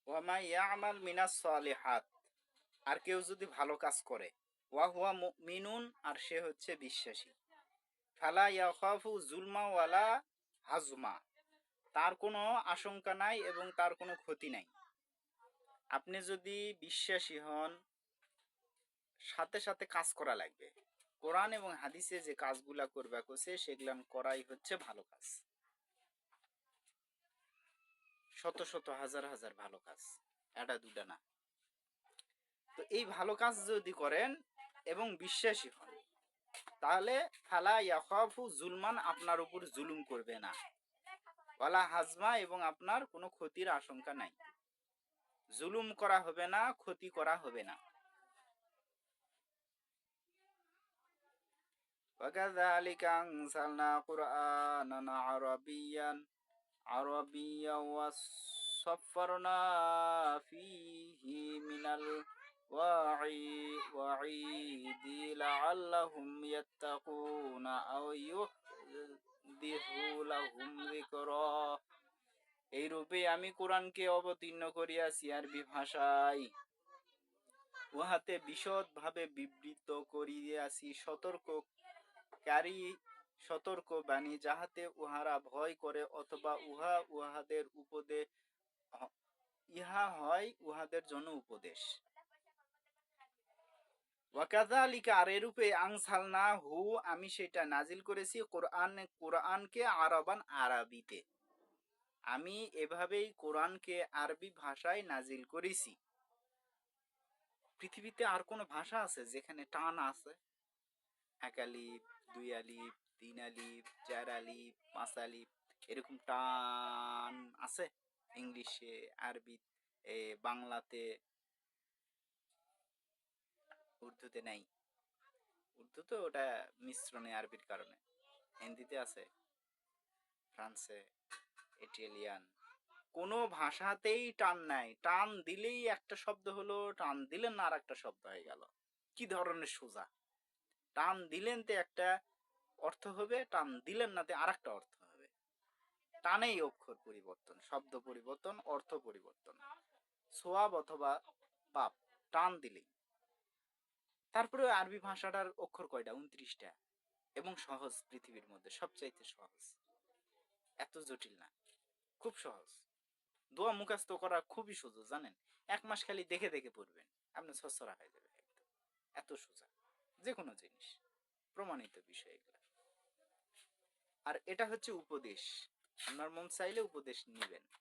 ওয়া মা ইয়ামাল মিনাস সালিহাত, আর কেউ যদি ভালো কাজ করে, ওয়া হুয়া মুমিনুন, আর সে হচ্ছে বিশ্বাসী, ফালা ইয়াখাফু যুলমা ওয়ালা হাজমা, তার কোনো আশঙ্কা নাই এবং তার কোনো ক্ষতি নাই। আপনি যদি বিশ্বাসী হন, সাথে সাথে কাজ করা লাগবে। কোরআন এবং হাদিসে যে কাজগুলা করবা কইছে সেগুলা করাই হচ্ছে ভালো কাজ। শত শত হাজার হাজার ভালো কাজ, এটা দুটা না। তো এই ভালো কাজ যদি করেন এবং বিশ্বাসী হন, তাহলে ফালা ইয়াখাফু যুলমান, আপনার উপর জুলুম করবে না, ওয়ালা হাজমা, এবং আপনার কোনো ক্ষতির আশঙ্কা নাই। জুলুম করা হবে না, ক্ষতি করা হবে না। ওয়াকাযালিকা আনসালনা কুরআনান আরাবিয়্যা ওয়াসাফফারনা ফীহি মিনাল ওয়াঈদি লাআল্লাহুম ইয়াত্তাকুনা আও ইউহদিসু লাহুম যিকরা। এইরূপে আমি কোরআনকে অবতীর্ণ করিয়াছি আরবি ভাষায়, উহাতে বিশদভাবে বিবৃত করিয়াছি সতর্ক বাণী, যাহাতে উহারা ভয় করে, অথবা ইহা হয় উহাদের জন্য উপদেশ। ওয়াকাযালিকা, আর এরূপে আনসালনাহু, আমি সেটা নাজিল করেছি, কোরআনকে আরাবান, আরবিতে। আমি এভাবেই কোরআনকে আরবি ভাষায় নাজিল করেছি। পৃথিবীতে আর কোনো ভাষা আছে যেখানে টান আছে? এক আলিফ, দুই আলিফ, তিন আলিফ, চার আলিফ, পাঁচ আলিফ, এরকম টান আছে? ইংলিশে, আরবি, বাংলাতে, উর্দুতে নাই। উর্দু তো ওটা মিশ্রণে আরবির কারণে। হিন্দিতে আছে, ফ্রান্সে, ইটালিয়ান, কোনো ভাষাতেই টান নাই। টান দিলেই একটা শব্দ হলো, টান দিলেন না আর একটা শব্দ হয়ে গেল। কি ধরনের সোজা! টান দিলেন তে একটা অর্থ হবে, টান দিলেন না তে আর একটা অর্থ হবে। টানেই অক্ষর পরিবর্তন, শব্দ পরিবর্তন, অর্থ পরিবর্তন, সোয়াব অথবা পাপ, টান দিলেই। তারপরে আরবি ভাষাটার অক্ষর কয়টা? 29টা, এবং সহজ, পৃথিবীর মধ্যে সবচাইতে সহজ। এত জটিল না, খুব সহজ। দোয়া মুখস্থ করা খুবই সোজা, জানেন? 1 মাস খালি দেখে দেখে পড়বেন, আপনি ছচ্ছরা হয়ে যাবে একদম। এত সোজা যে কোনো জিনিস, প্রমাণিত বিষয় এগুলো। আর এটা হচ্ছে উপদেশ, আপনার মন চাইলে উপদেশ নিবেন।